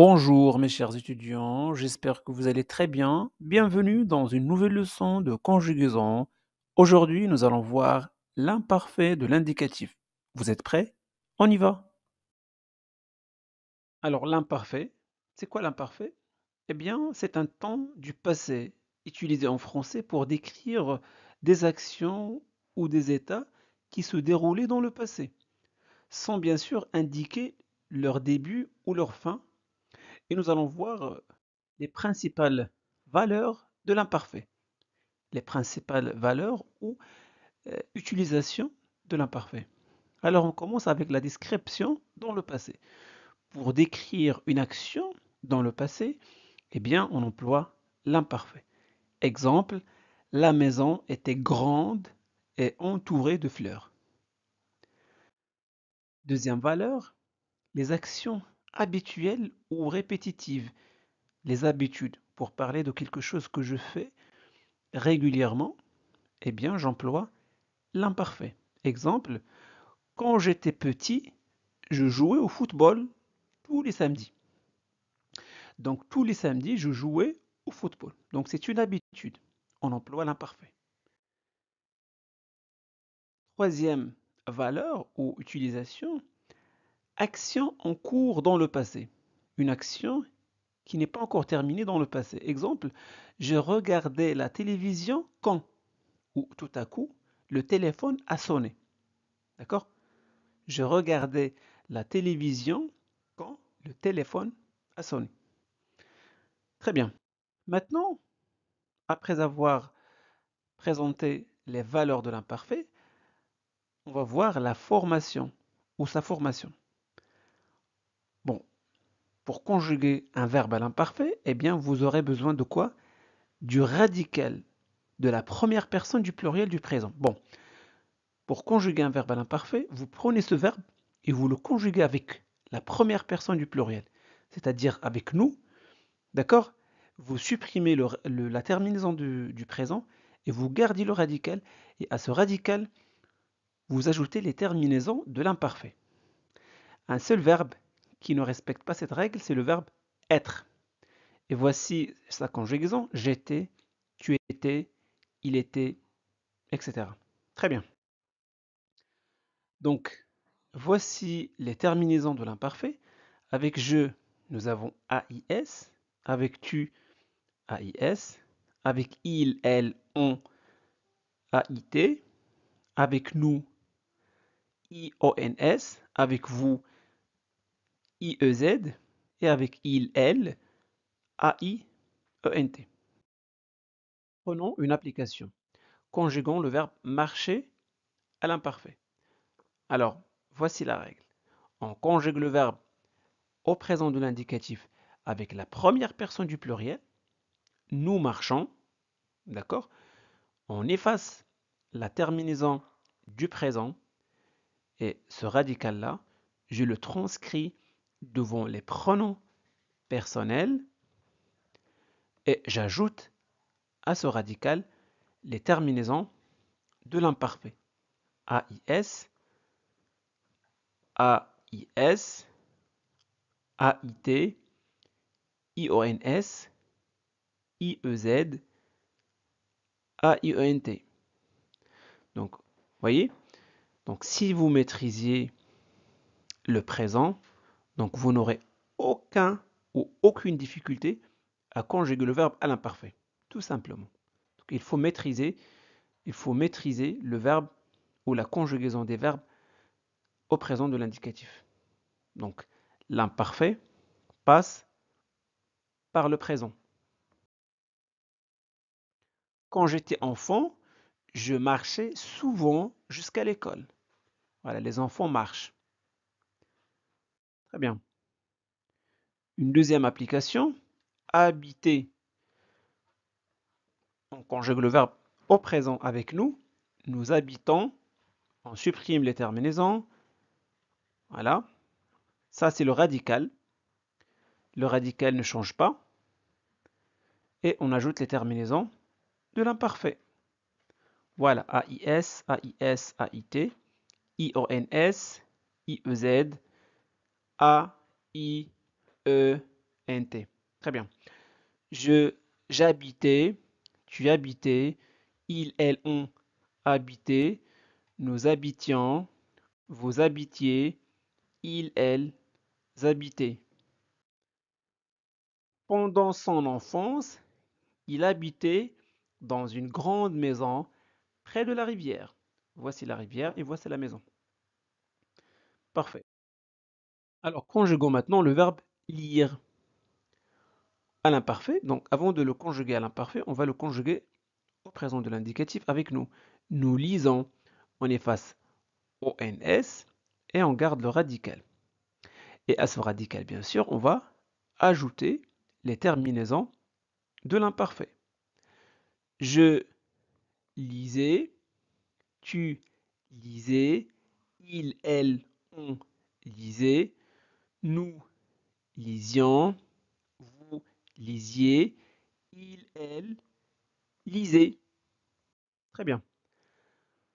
Bonjour mes chers étudiants, j'espère que vous allez très bien. Bienvenue dans une nouvelle leçon de conjugaison. Aujourd'hui, nous allons voir l'imparfait de l'indicatif. Vous êtes prêts? On y va. Alors l'imparfait, c'est quoi l'imparfait? Eh bien, c'est un temps du passé utilisé en français pour décrire des actions ou des états qui se déroulaient dans le passé, sans bien sûr indiquer leur début ou leur fin. Et nous allons voir les principales valeurs de l'imparfait, les principales valeurs ou utilisations de l'imparfait. Alors on commence avec la description dans le passé. Pour décrire une action dans le passé, eh bien on emploie l'imparfait. Exemple, la maison était grande et entourée de fleurs. Deuxième valeur, les actions habituelles ou répétitives, les habitudes. Pour parler de quelque chose que je fais régulièrement, eh bien, j'emploie l'imparfait. Exemple, quand j'étais petit, je jouais au football tous les samedis. Donc, tous les samedis, je jouais au football. Donc, c'est une habitude. On emploie l'imparfait. Troisième valeur ou utilisation, action en cours dans le passé. Une action qui n'est pas encore terminée dans le passé. Exemple, je regardais la télévision quand, ou tout à coup, le téléphone a sonné. D'accord? Je regardais la télévision quand le téléphone a sonné. Très bien. Maintenant, après avoir présenté les valeurs de l'imparfait, on va voir la formation ou sa formation. Bon, pour conjuguer un verbe à l'imparfait, eh bien, vous aurez besoin de quoi? Du radical de la première personne du pluriel du présent. Bon, pour conjuguer un verbe à l'imparfait, vous prenez ce verbe et vous le conjuguez avec la première personne du pluriel, c'est-à-dire avec nous. D'accord? Vous supprimez la terminaison du présent et vous gardez le radical. Et à ce radical, vous ajoutez les terminaisons de l'imparfait. Un seul verbe qui ne respecte pas cette règle, c'est le verbe être. Et voici sa conjugaison. J'étais, tu étais, il était, etc. Très bien. Donc, voici les terminaisons de l'imparfait. Avec je, nous avons AIS. Avec tu, AIS. Avec il, elle, on, AIT. Avec nous, IONS. Avec vous, IEZ. Et avec il, elle, AIENT. Prenons une application. Conjuguons le verbe marcher à l'imparfait. Alors, voici la règle. On conjugue le verbe au présent de l'indicatif avec la première personne du pluriel. Nous marchons. D'accord? On efface la terminaison du présent et ce radical-là, je le transcris devant les pronoms personnels et j'ajoute à ce radical les terminaisons de l'imparfait. AIS, AIS, AIT, IONS, IEZ, AIENT. Donc, voyez? Donc, si vous maîtrisiez le présent, donc vous n'aurez aucun ou aucune difficulté à conjuguer le verbe à l'imparfait, tout simplement. Donc, il faut maîtriser le verbe ou la conjugaison des verbes au présent de l'indicatif. Donc, l'imparfait passe par le présent. Quand j'étais enfant, je marchais souvent jusqu'à l'école. Voilà, les enfants marchent. Très bien. Une deuxième application, habiter. On conjugue le verbe au présent avec nous. Nous habitons. On supprime les terminaisons. Voilà. Ça, c'est le radical. Le radical ne change pas. Et on ajoute les terminaisons de l'imparfait. Voilà, AIS, AIS, AIT, IONS, IEZ, A, I, E, NT. Très bien. J'habitais, tu habitais, ils, elles, ont habité, nous habitions, vous habitiez, ils, elles habitaient. Pendant son enfance, il habitait dans une grande maison près de la rivière. Voici la rivière et voici la maison. Parfait. Alors, conjuguons maintenant le verbe lire à l'imparfait. Donc, avant de le conjuguer à l'imparfait, on va le conjuguer au présent de l'indicatif avec nous. Nous lisons, on efface ONS et on garde le radical. Et à ce radical, bien sûr, on va ajouter les terminaisons de l'imparfait. Je lisais, tu lisais, il, elle, on lisait, nous lisions, vous lisiez, il, elle lisait. Très bien.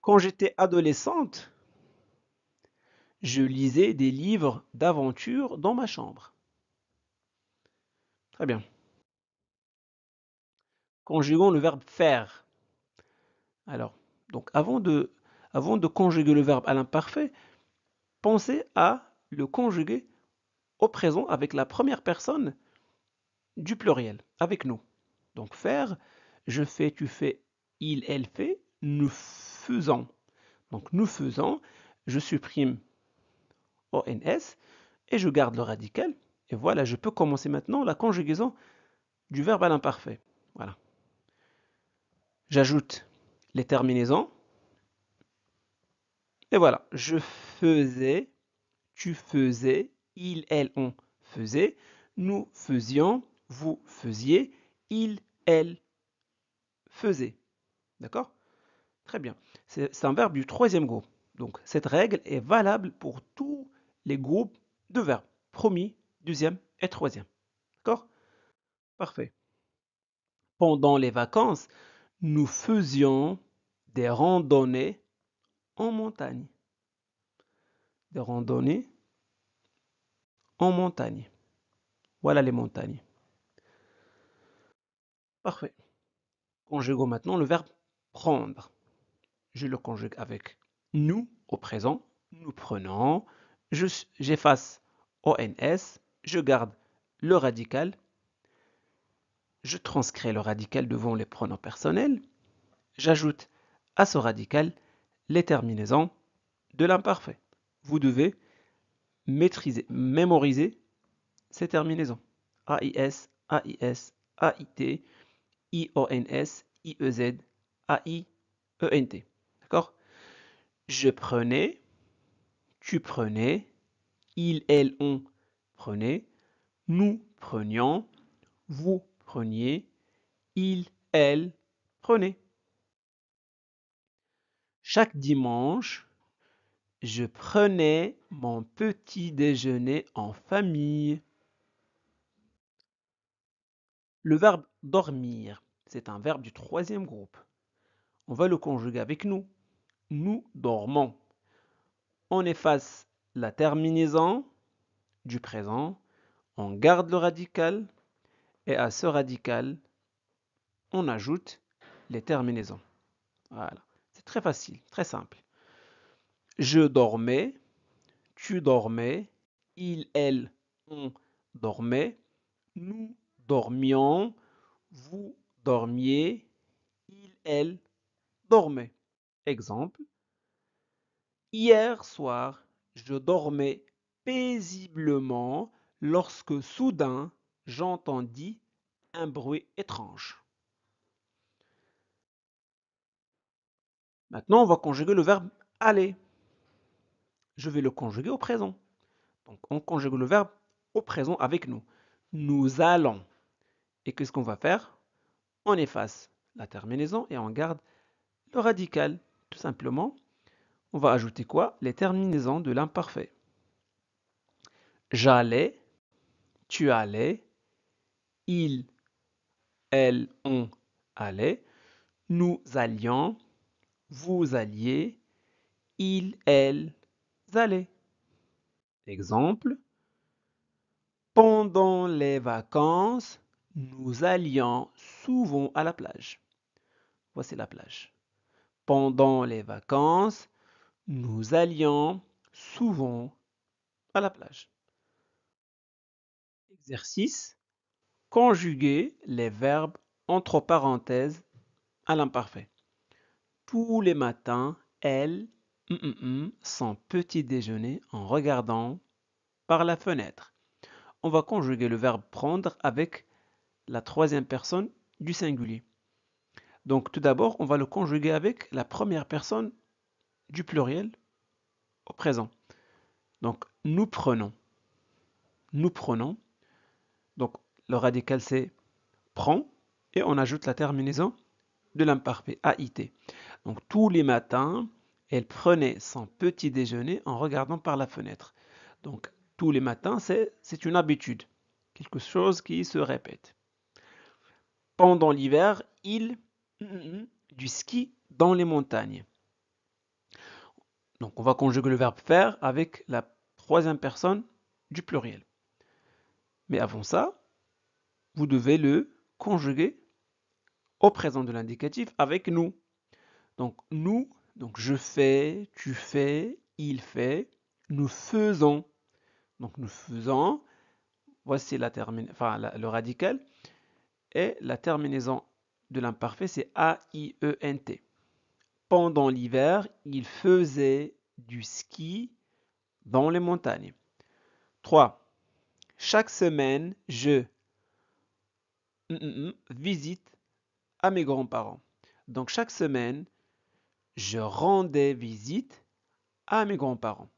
Quand j'étais adolescente, je lisais des livres d'aventure dans ma chambre. Très bien. Conjuguons le verbe faire. Alors, donc avant de conjuguer le verbe à l'imparfait, pensez à le conjuguer au présent avec la première personne du pluriel, avec nous. Donc faire, je fais, tu fais, il, elle fait, nous faisons. Donc nous faisons, je supprime ONS et je garde le radical. Et voilà, je peux commencer maintenant la conjugaison du verbe à l'imparfait. Voilà. J'ajoute les terminaisons. Et voilà, je faisais, tu faisais, il, elle, on faisait, nous faisions, vous faisiez, il, elle faisait. D'accord? Très bien. C'est un verbe du troisième groupe. Donc cette règle est valable pour tous les groupes de verbes. Premier, deuxième et troisième. D'accord? Parfait. Pendant les vacances, nous faisions des randonnées en montagne. Des randonnées en montagne. Voilà les montagnes. Parfait. Conjuguons maintenant le verbe prendre. Je le conjugue avec nous au présent. Nous prenons. J'efface ONS. Je garde le radical. Je transcris le radical devant les pronoms personnels. J'ajoute à ce radical les terminaisons de l'imparfait. Vous devez maîtriser, mémoriser ces terminaisons. AIS, AIS, AIT, IONS, IEZ, AI, ENT. D'accord? Je prenais, tu prenais, il, elle, on prenait, nous prenions, vous preniez, il, elle prenait. Chaque dimanche, je prenais mon petit déjeuner en famille. Le verbe dormir, c'est un verbe du troisième groupe. On va le conjuguer avec nous. Nous dormons. On efface la terminaison du présent, on garde le radical et à ce radical, on ajoute les terminaisons. Voilà. C'est très facile, très simple. Je dormais, tu dormais, il, elle, on dormait, nous dormions, vous dormiez, il, elle dormait. Exemple, hier soir, je dormais paisiblement lorsque soudain j'entendis un bruit étrange. Maintenant, on va conjuguer le verbe aller. Je vais le conjuguer au présent. Donc, on conjugue le verbe au présent avec nous. Nous allons. Et qu'est-ce qu'on va faire? On efface la terminaison et on garde le radical. Tout simplement, on va ajouter quoi? Les terminaisons de l'imparfait. J'allais, tu allais, il, elle, on allait, nous allions, vous alliez, il, elle allaient. Exemple, Pendant les vacances, nous allions souvent à la plage. Voici la plage. Pendant les vacances, nous allions souvent à la plage. Exercice. Conjuguer les verbes entre parenthèses à l'imparfait. Tous les matins, elle son petit déjeuner en regardant par la fenêtre. On va conjuguer le verbe prendre avec la troisième personne du singulier. Donc tout d'abord, on va le conjuguer avec la première personne du pluriel au présent. Donc nous prenons. Nous prenons. Donc le radical c'est prend et on ajoute la terminaison de l'imparfait AIT. Donc tous les matins, elle prenait son petit déjeuner en regardant par la fenêtre. Donc tous les matins, c'est une habitude, quelque chose qui se répète. Pendant l'hiver, il du ski dans les montagnes. Donc on va conjuguer le verbe faire avec la troisième personne du pluriel. Mais avant ça, vous devez le conjuguer au présent de l'indicatif avec nous. Donc nous, donc je fais, tu fais, il fait, nous faisons. Donc nous faisons, voici le radical, et la terminaison de l'imparfait, c'est A-I-E-N-T. Pendant l'hiver, il faisait du ski dans les montagnes. 3. Chaque semaine, je visite à mes grands-parents. Donc chaque semaine, je rendais visite à mes grands-parents.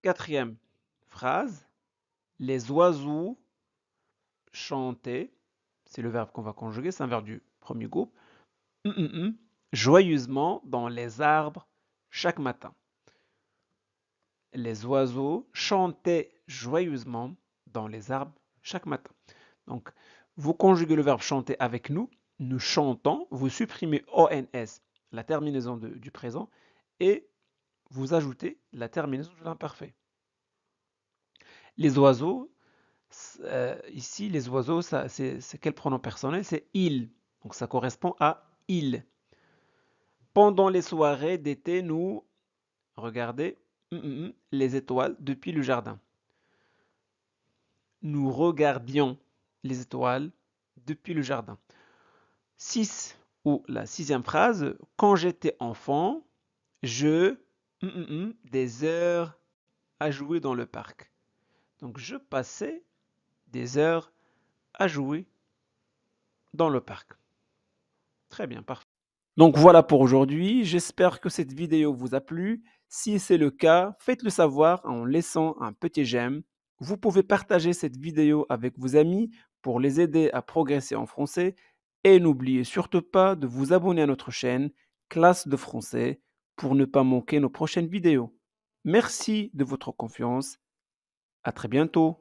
Quatrième phrase, les oiseaux chantaient, c'est le verbe qu'on va conjuguer, c'est un verbe du premier groupe, joyeusement dans les arbres chaque matin. Les oiseaux chantaient joyeusement dans les arbres chaque matin. Donc, vous conjuguez le verbe chanter avec nous, nous chantons, vous supprimez ONS, la terminaison du présent, et vous ajoutez la terminaison de l'imparfait. Les oiseaux, ici, les oiseaux, c'est quel pronom personnel? C'est il. Donc ça correspond à il. Pendant les soirées d'été, nous regardez les étoiles depuis le jardin. Nous regardions les étoiles depuis le jardin. 6 ou la sixième phrase, quand j'étais enfant, je des heures à jouer dans le parc. Donc je passais des heures à jouer dans le parc. Très bien, parfait. Donc voilà pour aujourd'hui. J'espère que cette vidéo vous a plu. Si c'est le cas, faites-le savoir en laissant un petit j'aime. Vous pouvez partager cette vidéo avec vos amis pour les aider à progresser en français. Et n'oubliez surtout pas de vous abonner à notre chaîne Classe de français pour ne pas manquer nos prochaines vidéos. Merci de votre confiance. À très bientôt.